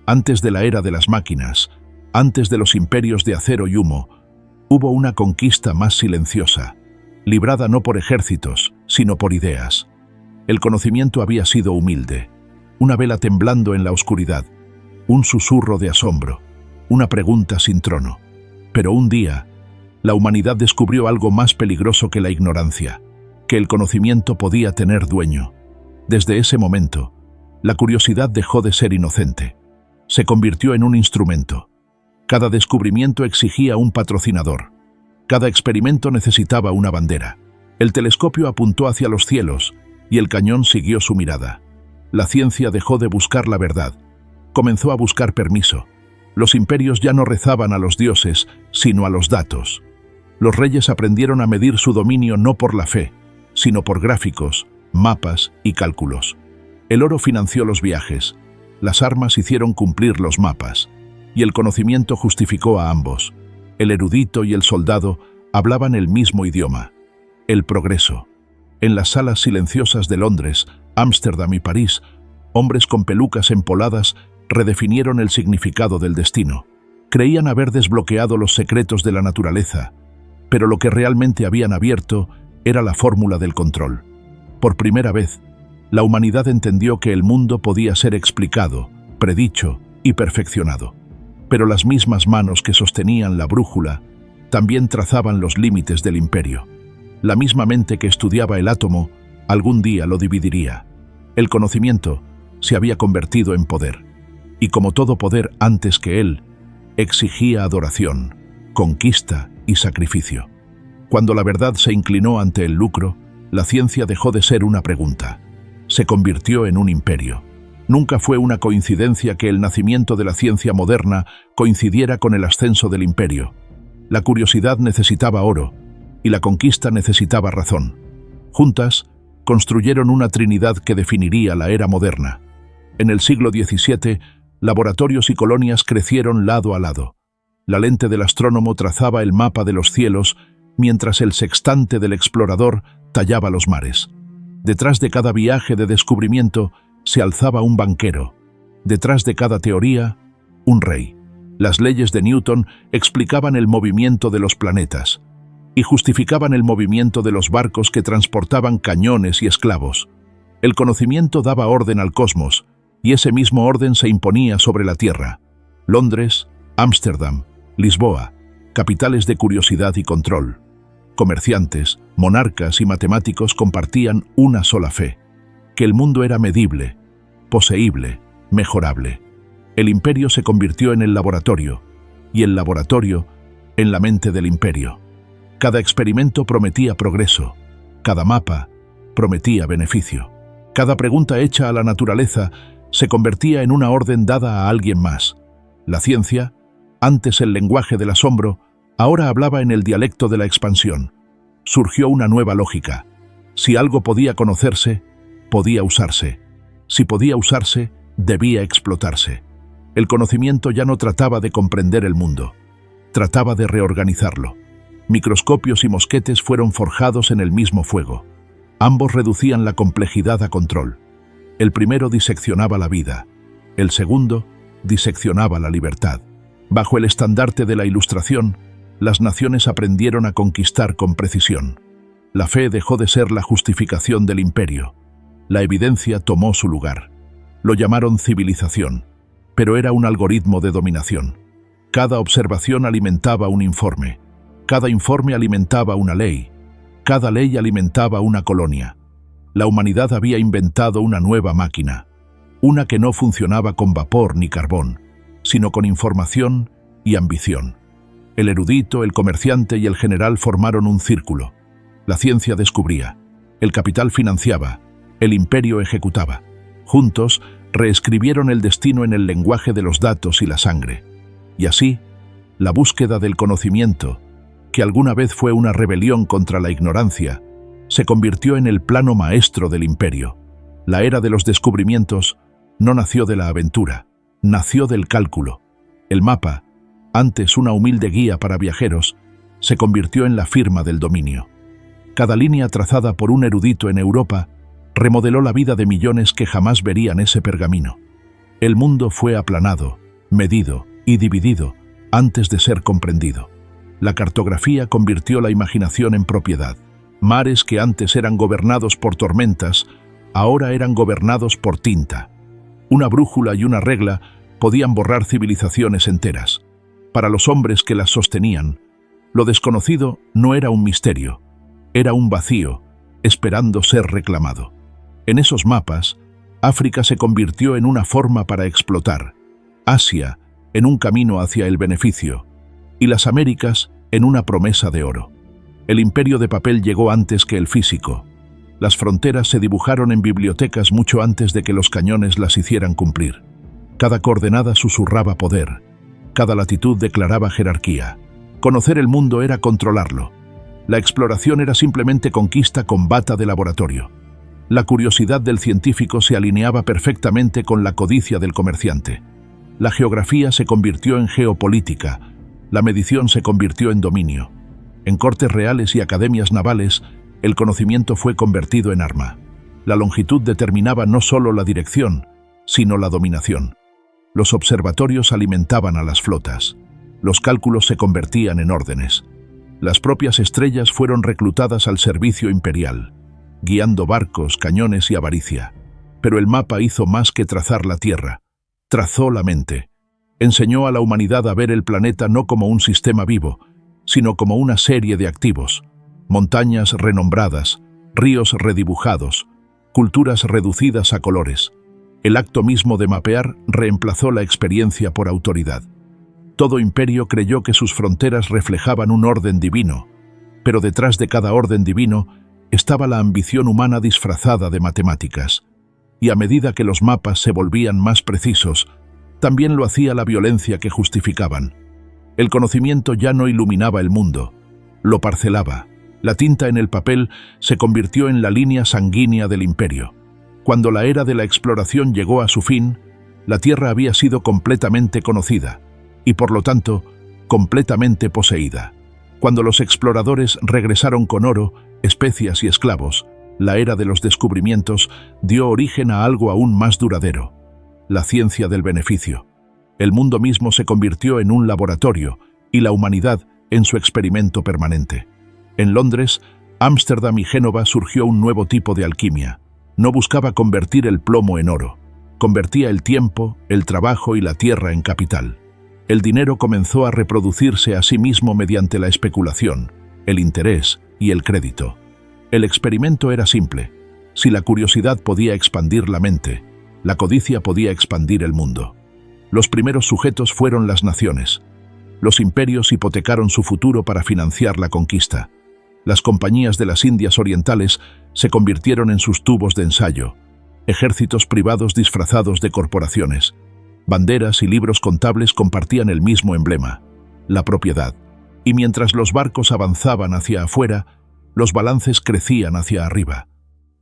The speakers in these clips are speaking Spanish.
Antes de la era de las máquinas, antes de los imperios de acero y humo, hubo una conquista más silenciosa, librada no por ejércitos, sino por ideas. El conocimiento había sido humilde, una vela temblando en la oscuridad, un susurro de asombro, una pregunta sin trono. Pero un día, la humanidad descubrió algo más peligroso que la ignorancia, que el conocimiento podía tener dueño. Desde ese momento, la curiosidad dejó de ser inocente. Se convirtió en un instrumento. Cada descubrimiento exigía un patrocinador. Cada experimento necesitaba una bandera. El telescopio apuntó hacia los cielos y el cañón siguió su mirada. La ciencia dejó de buscar la verdad. Comenzó a buscar permiso. Los imperios ya no rezaban a los dioses, sino a los datos. Los reyes aprendieron a medir su dominio no por la fe, sino por gráficos, mapas y cálculos. El oro financió los viajes, las armas hicieron cumplir los mapas, y el conocimiento justificó a ambos. El erudito y el soldado hablaban el mismo idioma. El progreso. En las salas silenciosas de Londres, Ámsterdam y París, hombres con pelucas empoladas redefinieron el significado del destino. Creían haber desbloqueado los secretos de la naturaleza, pero lo que realmente habían abierto era la fórmula del control. Por primera vez, la humanidad entendió que el mundo podía ser explicado, predicho y perfeccionado. Pero las mismas manos que sostenían la brújula también trazaban los límites del imperio. La misma mente que estudiaba el átomo algún día lo dividiría. El conocimiento se había convertido en poder, y como todo poder antes que él, exigía adoración, conquista y sacrificio. Cuando la verdad se inclinó ante el lucro, la ciencia dejó de ser una pregunta. Se convirtió en un imperio. Nunca fue una coincidencia que el nacimiento de la ciencia moderna coincidiera con el ascenso del imperio. La curiosidad necesitaba oro, y la conquista necesitaba razón. Juntas, construyeron una trinidad que definiría la era moderna. En el siglo XVII, laboratorios y colonias crecieron lado a lado. La lente del astrónomo trazaba el mapa de los cielos, mientras el sextante del explorador tallaba los mares. Detrás de cada viaje de descubrimiento se alzaba un banquero. Detrás de cada teoría, un rey. Las leyes de Newton explicaban el movimiento de los planetas y justificaban el movimiento de los barcos que transportaban cañones y esclavos. El conocimiento daba orden al cosmos, y ese mismo orden se imponía sobre la Tierra. Londres, Ámsterdam, Lisboa, capitales de curiosidad y control. Comerciantes, monarcas y matemáticos compartían una sola fe: que el mundo era medible, poseíble, mejorable. El imperio se convirtió en el laboratorio, y el laboratorio en la mente del imperio. Cada experimento prometía progreso, cada mapa prometía beneficio. Cada pregunta hecha a la naturaleza se convertía en una orden dada a alguien más. La ciencia, antes el lenguaje del asombro, ahora hablaba en el dialecto de la expansión. Surgió una nueva lógica. Si algo podía conocerse, podía usarse. Si podía usarse, debía explotarse. El conocimiento ya no trataba de comprender el mundo, trataba de reorganizarlo. Microscopios y mosquetes fueron forjados en el mismo fuego. Ambos reducían la complejidad a control. El primero diseccionaba la vida, el segundo diseccionaba la libertad. Bajo el estandarte de la Ilustración, las naciones aprendieron a conquistar con precisión. La fe dejó de ser la justificación del imperio. La evidencia tomó su lugar. Lo llamaron civilización, pero era un algoritmo de dominación. Cada observación alimentaba un informe. Cada informe alimentaba una ley. Cada ley alimentaba una colonia. La humanidad había inventado una nueva máquina, una que no funcionaba con vapor ni carbón, sino con información y ambición. El erudito, el comerciante y el general formaron un círculo. La ciencia descubría, el capital financiaba, el imperio ejecutaba. Juntos, reescribieron el destino en el lenguaje de los datos y la sangre. Y así, la búsqueda del conocimiento, que alguna vez fue una rebelión contra la ignorancia, se convirtió en el plano maestro del imperio. La era de los descubrimientos no nació de la aventura, nació del cálculo. El mapa, antes una humilde guía para viajeros, se convirtió en la firma del dominio. Cada línea trazada por un erudito en Europa remodeló la vida de millones que jamás verían ese pergamino. El mundo fue aplanado, medido y dividido antes de ser comprendido. La cartografía convirtió la imaginación en propiedad. Mares que antes eran gobernados por tormentas, ahora eran gobernados por tinta. Una brújula y una regla podían borrar civilizaciones enteras. Para los hombres que las sostenían, lo desconocido no era un misterio, era un vacío, esperando ser reclamado. En esos mapas, África se convirtió en una forma para explotar, Asia en un camino hacia el beneficio, y las Américas en una promesa de oro. El imperio de papel llegó antes que el físico. Las fronteras se dibujaron en bibliotecas mucho antes de que los cañones las hicieran cumplir. Cada coordenada susurraba poder, cada latitud declaraba jerarquía. Conocer el mundo era controlarlo. La exploración era simplemente conquista con bata de laboratorio. La curiosidad del científico se alineaba perfectamente con la codicia del comerciante. La geografía se convirtió en geopolítica, la medición se convirtió en dominio. En cortes reales y academias navales, el conocimiento fue convertido en arma. La longitud determinaba no solo la dirección, sino la dominación. Los observatorios alimentaban a las flotas. Los cálculos se convertían en órdenes. Las propias estrellas fueron reclutadas al servicio imperial, guiando barcos, cañones y avaricia. Pero el mapa hizo más que trazar la Tierra. Trazó la mente. Enseñó a la humanidad a ver el planeta no como un sistema vivo, sino como una serie de activos. Montañas renombradas, ríos redibujados, culturas reducidas a colores. El acto mismo de mapear reemplazó la experiencia por autoridad. Todo imperio creyó que sus fronteras reflejaban un orden divino, pero detrás de cada orden divino estaba la ambición humana disfrazada de matemáticas. Y a medida que los mapas se volvían más precisos, también lo hacía la violencia que justificaban. El conocimiento ya no iluminaba el mundo, lo parcelaba. La tinta en el papel se convirtió en la línea sanguínea del imperio. Cuando la era de la exploración llegó a su fin, la Tierra había sido completamente conocida y, por lo tanto, completamente poseída. Cuando los exploradores regresaron con oro, especias y esclavos, la era de los descubrimientos dio origen a algo aún más duradero: la ciencia del beneficio. El mundo mismo se convirtió en un laboratorio y la humanidad en su experimento permanente. En Londres, Ámsterdam y Génova surgió un nuevo tipo de alquimia. No buscaba convertir el plomo en oro, convertía el tiempo, el trabajo y la tierra en capital. El dinero comenzó a reproducirse a sí mismo mediante la especulación, el interés y el crédito. El experimento era simple. Si la curiosidad podía expandir la mente, la codicia podía expandir el mundo. Los primeros sujetos fueron las naciones. Los imperios hipotecaron su futuro para financiar la conquista. Las compañías de las Indias Orientales se convirtieron en sus tubos de ensayo, ejércitos privados disfrazados de corporaciones. Banderas y libros contables compartían el mismo emblema: la propiedad. Y mientras los barcos avanzaban hacia afuera, los balances crecían hacia arriba.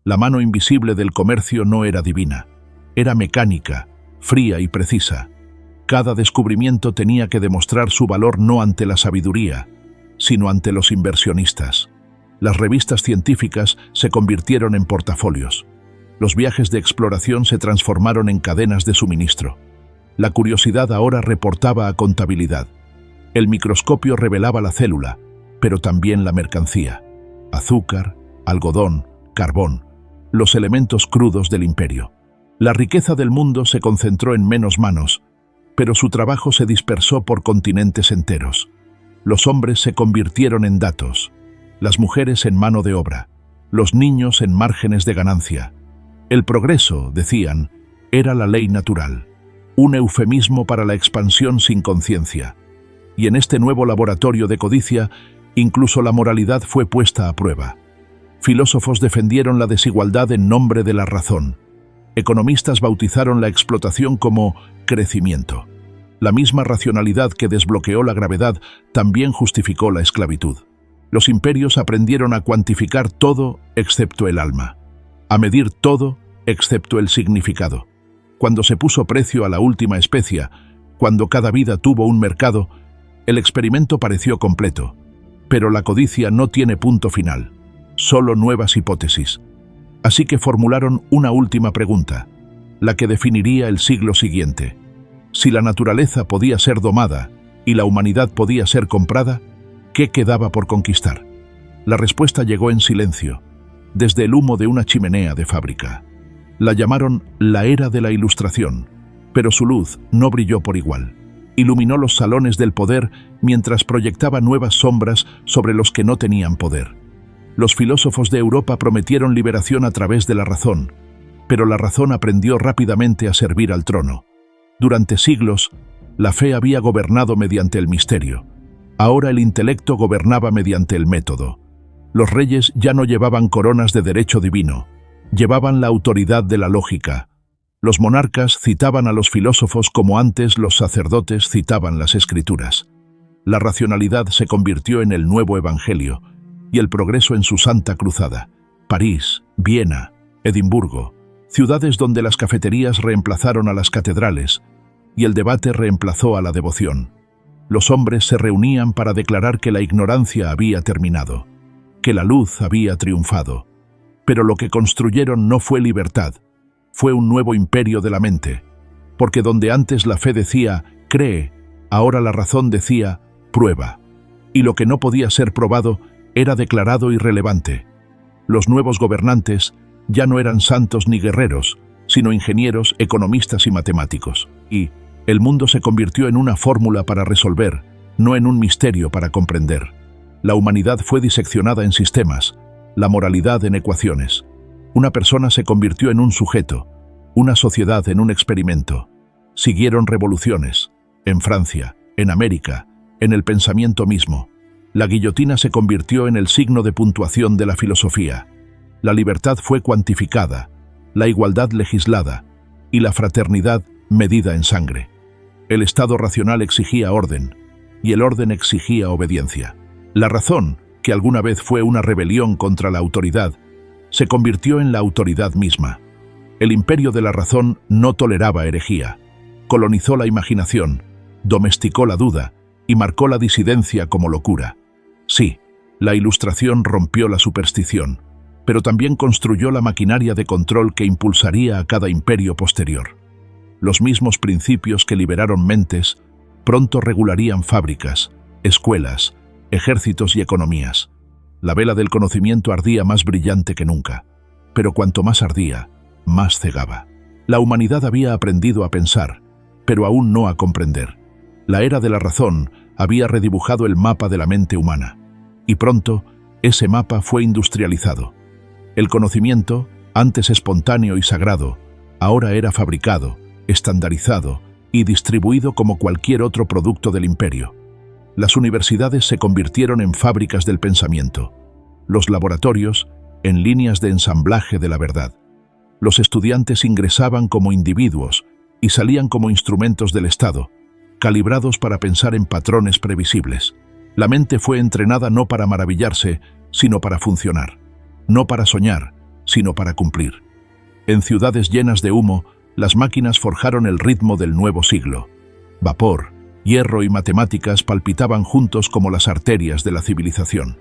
La mano invisible del comercio no era divina, era mecánica, fría y precisa. Cada descubrimiento tenía que demostrar su valor no ante la sabiduría, sino ante los inversionistas. Las revistas científicas se convirtieron en portafolios. Los viajes de exploración se transformaron en cadenas de suministro. La curiosidad ahora reportaba a contabilidad. El microscopio revelaba la célula, pero también la mercancía: azúcar, algodón, carbón, los elementos crudos del imperio. La riqueza del mundo se concentró en menos manos, pero su trabajo se dispersó por continentes enteros. Los hombres se convirtieron en datos, las mujeres en mano de obra, los niños en márgenes de ganancia. El progreso, decían, era la ley natural, un eufemismo para la expansión sin conciencia. Y en este nuevo laboratorio de codicia, incluso la moralidad fue puesta a prueba. Filósofos defendieron la desigualdad en nombre de la razón. Economistas bautizaron la explotación como crecimiento. La misma racionalidad que desbloqueó la gravedad también justificó la esclavitud. Los imperios aprendieron a cuantificar todo excepto el alma, a medir todo excepto el significado. Cuando se puso precio a la última especia, cuando cada vida tuvo un mercado, el experimento pareció completo. Pero la codicia no tiene punto final, solo nuevas hipótesis. Así que formularon una última pregunta: la que definiría el siglo siguiente. Si la naturaleza podía ser domada y la humanidad podía ser comprada, ¿qué quedaba por conquistar? La respuesta llegó en silencio, desde el humo de una chimenea de fábrica. La llamaron la era de la Ilustración, pero su luz no brilló por igual. Iluminó los salones del poder mientras proyectaba nuevas sombras sobre los que no tenían poder. Los filósofos de Europa prometieron liberación a través de la razón, pero la razón aprendió rápidamente a servir al trono. Durante siglos, la fe había gobernado mediante el misterio. Ahora el intelecto gobernaba mediante el método. Los reyes ya no llevaban coronas de derecho divino, llevaban la autoridad de la lógica. Los monarcas citaban a los filósofos como antes los sacerdotes citaban las escrituras. La racionalidad se convirtió en el nuevo evangelio y el progreso en su santa cruzada. París, Viena, Edimburgo, ciudades donde las cafeterías reemplazaron a las catedrales y el debate reemplazó a la devoción. Los hombres se reunían para declarar que la ignorancia había terminado, que la luz había triunfado. Pero lo que construyeron no fue libertad, fue un nuevo imperio de la mente, porque donde antes la fe decía, cree, ahora la razón decía, prueba. Y lo que no podía ser probado era declarado irrelevante. Los nuevos gobernantes ya no eran santos ni guerreros, sino ingenieros, economistas y matemáticos. Y el mundo se convirtió en una fórmula para resolver, no en un misterio para comprender. La humanidad fue diseccionada en sistemas, la moralidad en ecuaciones. Una persona se convirtió en un sujeto, una sociedad en un experimento. Siguieron revoluciones, en Francia, en América, en el pensamiento mismo. La guillotina se convirtió en el signo de puntuación de la filosofía. La libertad fue cuantificada, la igualdad legislada y la fraternidad medida en sangre. El Estado racional exigía orden y el orden exigía obediencia. La razón, que alguna vez fue una rebelión contra la autoridad, se convirtió en la autoridad misma. El imperio de la razón no toleraba herejía, colonizó la imaginación, domesticó la duda y marcó la disidencia como locura. Sí, la Ilustración rompió la superstición, pero también construyó la maquinaria de control que impulsaría a cada imperio posterior. Los mismos principios que liberaron mentes pronto regularían fábricas, escuelas, ejércitos y economías. La vela del conocimiento ardía más brillante que nunca, pero cuanto más ardía, más cegaba. La humanidad había aprendido a pensar, pero aún no a comprender. La era de la razón había redibujado el mapa de la mente humana, y pronto ese mapa fue industrializado. El conocimiento, antes espontáneo y sagrado, ahora era fabricado, estandarizado y distribuido como cualquier otro producto del imperio. Las universidades se convirtieron en fábricas del pensamiento, los laboratorios en líneas de ensamblaje de la verdad. Los estudiantes ingresaban como individuos y salían como instrumentos del Estado, calibrados para pensar en patrones previsibles. La mente fue entrenada no para maravillarse, sino para funcionar. No para soñar, sino para cumplir. En ciudades llenas de humo, las máquinas forjaron el ritmo del nuevo siglo. Vapor, hierro y matemáticas palpitaban juntos como las arterias de la civilización.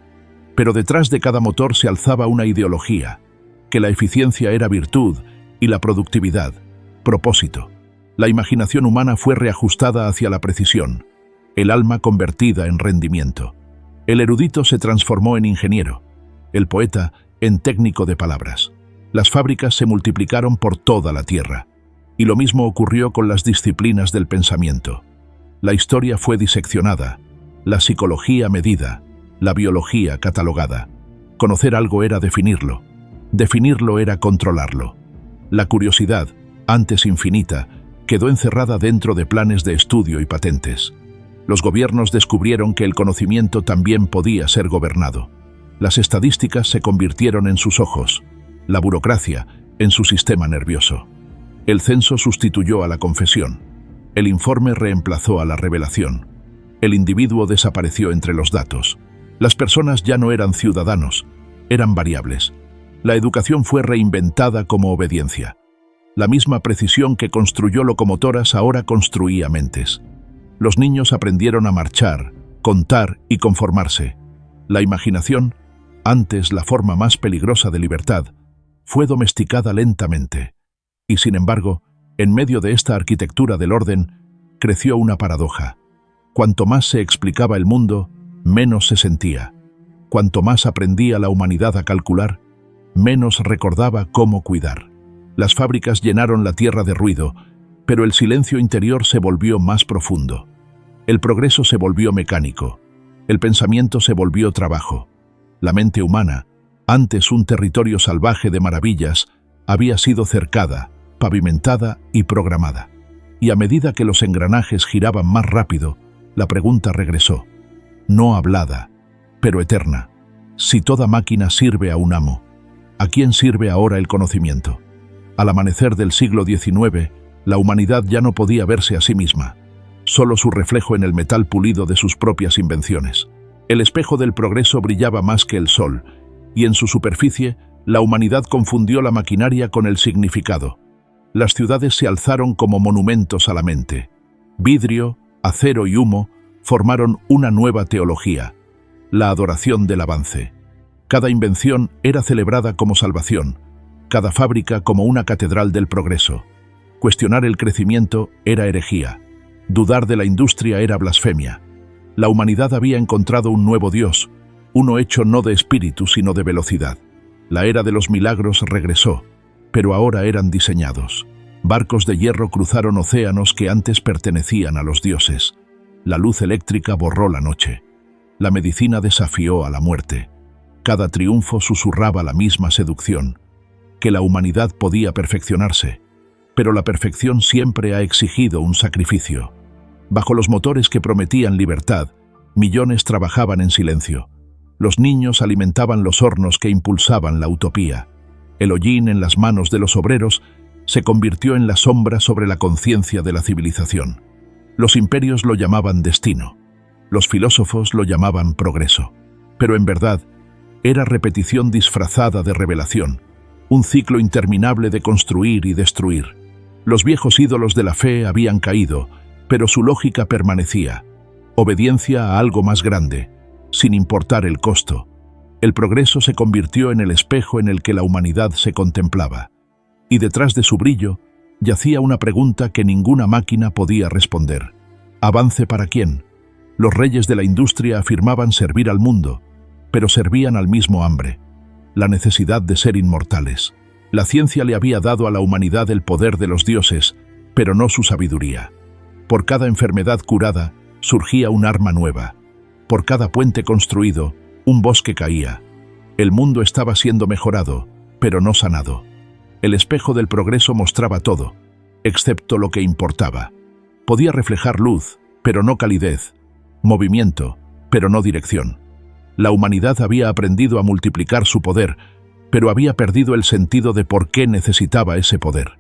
Pero detrás de cada motor se alzaba una ideología, que la eficiencia era virtud y la productividad, propósito. La imaginación humana fue reajustada hacia la precisión, el alma convertida en rendimiento. El erudito se transformó en ingeniero, el poeta en técnico de palabras. Las fábricas se multiplicaron por toda la tierra, y lo mismo ocurrió con las disciplinas del pensamiento. La historia fue diseccionada, la psicología medida, la biología catalogada. Conocer algo era definirlo. Definirlo era controlarlo. La curiosidad, antes infinita, quedó encerrada dentro de planes de estudio y patentes. Los gobiernos descubrieron que el conocimiento también podía ser gobernado. Las estadísticas se convirtieron en sus ojos, la burocracia en su sistema nervioso. El censo sustituyó a la confesión. El informe reemplazó a la revelación. El individuo desapareció entre los datos. Las personas ya no eran ciudadanos, eran variables. La educación fue reinventada como obediencia. La misma precisión que construyó locomotoras ahora construía mentes. Los niños aprendieron a marchar, contar y conformarse. La imaginación, antes la forma más peligrosa de libertad, fue domesticada lentamente. Y sin embargo, En medio de esta arquitectura del orden, creció una paradoja. Cuanto más se explicaba el mundo, menos se sentía. Cuanto más aprendía la humanidad a calcular, menos recordaba cómo cuidar. Las fábricas llenaron la tierra de ruido, pero el silencio interior se volvió más profundo. El progreso se volvió mecánico. El pensamiento se volvió trabajo. La mente humana, antes un territorio salvaje de maravillas, había sido cercada, pavimentada y programada. Y a medida que los engranajes giraban más rápido, la pregunta regresó, no hablada, pero eterna. Si toda máquina sirve a un amo, ¿a quién sirve ahora el conocimiento? Al amanecer del siglo XIX, la humanidad ya no podía verse a sí misma, solo su reflejo en el metal pulido de sus propias invenciones. El espejo del progreso brillaba más que el sol, y en su superficie, la humanidad confundió la maquinaria con el significado. Las ciudades se alzaron como monumentos a la mente. Vidrio, acero y humo formaron una nueva teología, la adoración del avance. Cada invención era celebrada como salvación, cada fábrica como una catedral del progreso. Cuestionar el crecimiento era herejía, dudar de la industria era blasfemia. La humanidad había encontrado un nuevo Dios, uno hecho no de espíritu sino de velocidad. La era de los milagros regresó, pero ahora eran diseñados. Barcos de hierro cruzaron océanos que antes pertenecían a los dioses. La luz eléctrica borró la noche. La medicina desafió a la muerte. Cada triunfo susurraba la misma seducción, que la humanidad podía perfeccionarse, pero la perfección siempre ha exigido un sacrificio. Bajo los motores que prometían libertad, millones trabajaban en silencio. Los niños alimentaban los hornos que impulsaban la utopía. El hollín en las manos de los obreros se convirtió en la sombra sobre la conciencia de la civilización. Los imperios lo llamaban destino. Los filósofos lo llamaban progreso. Pero en verdad, era repetición disfrazada de revelación, un ciclo interminable de construir y destruir. Los viejos ídolos de la fe habían caído, pero su lógica permanecía. Obediencia a algo más grande, sin importar el costo. El progreso se convirtió en el espejo en el que la humanidad se contemplaba. Y detrás de su brillo, yacía una pregunta que ninguna máquina podía responder. ¿Avance para quién? Los reyes de la industria afirmaban servir al mundo, pero servían al mismo hambre, la necesidad de ser inmortales. La ciencia le había dado a la humanidad el poder de los dioses, pero no su sabiduría. Por cada enfermedad curada, surgía un arma nueva. Por cada puente construido, un bosque caía. El mundo estaba siendo mejorado, pero no sanado. El espejo del progreso mostraba todo, excepto lo que importaba. Podía reflejar luz, pero no calidez, movimiento, pero no dirección. La humanidad había aprendido a multiplicar su poder, pero había perdido el sentido de por qué necesitaba ese poder.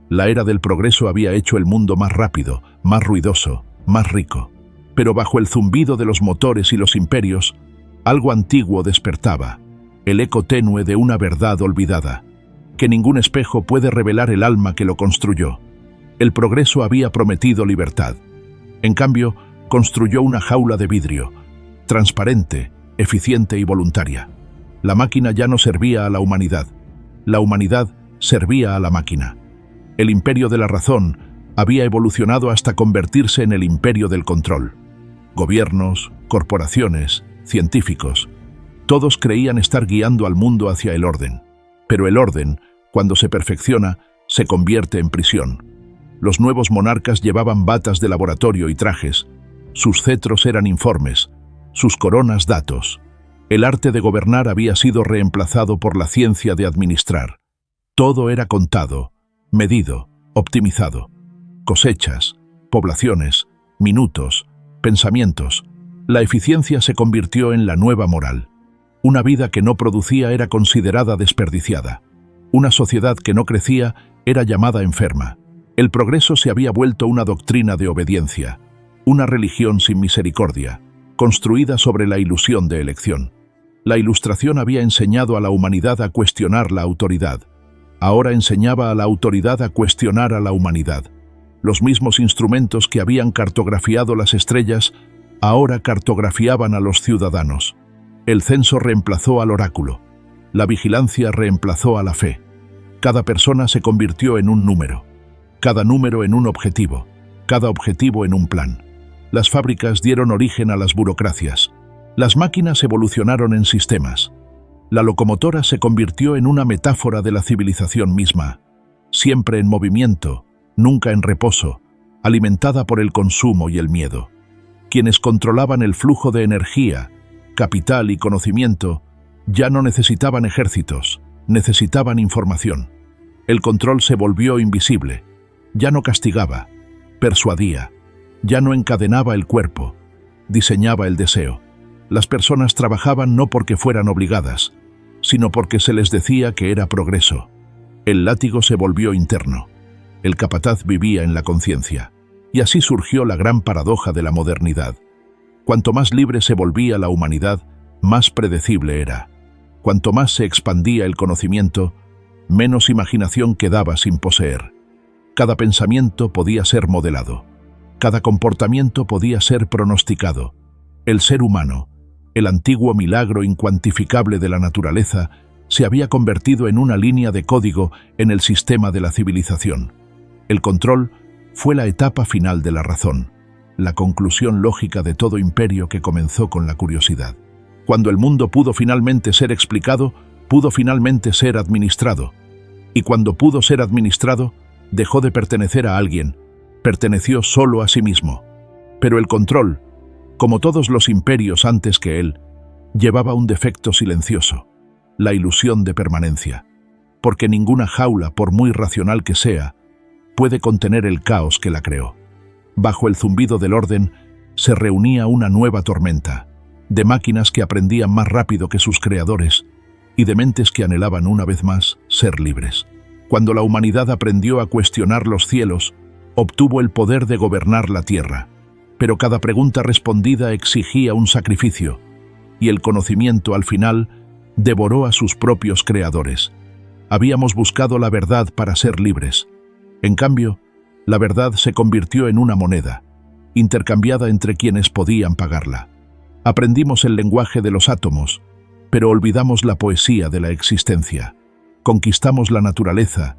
La era del progreso había hecho el mundo más rápido, más ruidoso, más rico. Pero bajo el zumbido de los motores y los imperios, algo antiguo despertaba, el eco tenue de una verdad olvidada, que ningún espejo puede revelar el alma que lo construyó. El progreso había prometido libertad. En cambio, construyó una jaula de vidrio, transparente, eficiente y voluntaria. La máquina ya no servía a la humanidad. La humanidad servía a la máquina. El imperio de la razón había evolucionado hasta convertirse en el imperio del control. Gobiernos, corporaciones, científicos, todos creían estar guiando al mundo hacia el orden. Pero el orden, cuando se perfecciona, se convierte en prisión. Los nuevos monarcas llevaban batas de laboratorio y trajes. Sus cetros eran informes, sus coronas datos. El arte de gobernar había sido reemplazado por la ciencia de administrar. Todo era contado, medido, optimizado. Cosechas, poblaciones, minutos, pensamientos. La eficiencia se convirtió en la nueva moral. Una vida que no producía era considerada desperdiciada. Una sociedad que no crecía era llamada enferma. El progreso se había vuelto una doctrina de obediencia, una religión sin misericordia, construida sobre la ilusión de elección. La Ilustración había enseñado a la humanidad a cuestionar la autoridad. Ahora enseñaba a la autoridad a cuestionar a la humanidad. Los mismos instrumentos que habían cartografiado las estrellas, ahora cartografiaban a los ciudadanos. El censo reemplazó al oráculo. La vigilancia reemplazó a la fe. Cada persona se convirtió en un número. cada número en un objetivo, cada objetivo en un plan. Las fábricas dieron origen a las burocracias. Las máquinas evolucionaron en sistemas. La locomotora se convirtió en una metáfora de la civilización misma, siempre en movimiento, nunca en reposo, alimentada por el consumo y el miedo. Quienes controlaban el flujo de energía, capital y conocimiento, ya no necesitaban ejércitos, necesitaban información. El control se volvió invisible, ya no castigaba, persuadía, ya no encadenaba el cuerpo, diseñaba el deseo. Las personas trabajaban no porque fueran obligadas, sino porque se les decía que era progreso. El látigo se volvió interno. El capataz vivía en la conciencia. Y así surgió la gran paradoja de la modernidad. Cuanto más libre se volvía la humanidad, más predecible era. Cuanto más se expandía el conocimiento, menos imaginación quedaba sin poseer. Cada pensamiento podía ser modelado. Cada comportamiento podía ser pronosticado. El ser humano, el antiguo milagro incuantificable de la naturaleza, se había convertido en una línea de código en el sistema de la civilización. El control fue la etapa final de la razón, la conclusión lógica de todo imperio que comenzó con la curiosidad. Cuando el mundo pudo finalmente ser explicado, pudo finalmente ser administrado. Y cuando pudo ser administrado, dejó de pertenecer a alguien, perteneció solo a sí mismo. Pero el control, como todos los imperios antes que él, llevaba un defecto silencioso, la ilusión de permanencia, porque ninguna jaula, por muy racional que sea, puede contener el caos que la creó. Bajo el zumbido del orden se reunía una nueva tormenta, de máquinas que aprendían más rápido que sus creadores y de mentes que anhelaban una vez más ser libres. Cuando la humanidad aprendió a cuestionar los cielos, obtuvo el poder de gobernar la tierra. Pero cada pregunta respondida exigía un sacrificio, y el conocimiento al final devoró a sus propios creadores. Habíamos buscado la verdad para ser libres. En cambio, la verdad se convirtió en una moneda, intercambiada entre quienes podían pagarla. Aprendimos el lenguaje de los átomos, pero olvidamos la poesía de la existencia. Conquistamos la naturaleza,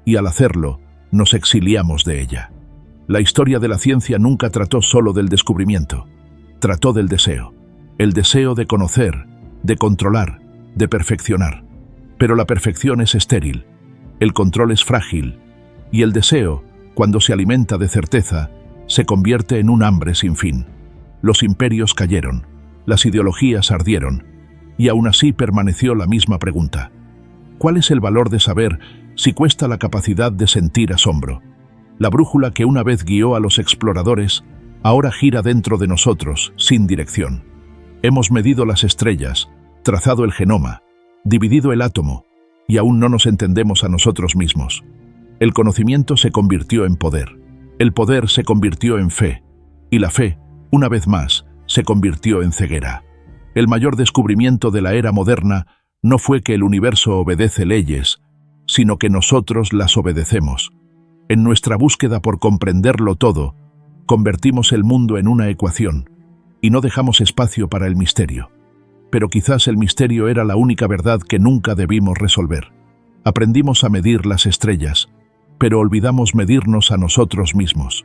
y al hacerlo, nos exiliamos de ella. La historia de la ciencia nunca trató solo del descubrimiento, trató del deseo. El deseo de conocer, de controlar, de perfeccionar. Pero la perfección es estéril, el control es frágil, y el deseo, cuando se alimenta de certeza, se convierte en un hambre sin fin. Los imperios cayeron, las ideologías ardieron, y aún así permaneció la misma pregunta. ¿Cuál es el valor de saber si cuesta la capacidad de sentir asombro? La brújula que una vez guió a los exploradores, ahora gira dentro de nosotros, sin dirección. Hemos medido las estrellas, trazado el genoma, dividido el átomo, y aún no nos entendemos a nosotros mismos. El conocimiento se convirtió en poder, el poder se convirtió en fe, y la fe, una vez más, se convirtió en ceguera. El mayor descubrimiento de la era moderna no fue que el universo obedece leyes, sino que nosotros las obedecemos. En nuestra búsqueda por comprenderlo todo, convertimos el mundo en una ecuación, y no dejamos espacio para el misterio. Pero quizás el misterio era la única verdad que nunca debimos resolver. Aprendimos a medir las estrellas, pero olvidamos medirnos a nosotros mismos.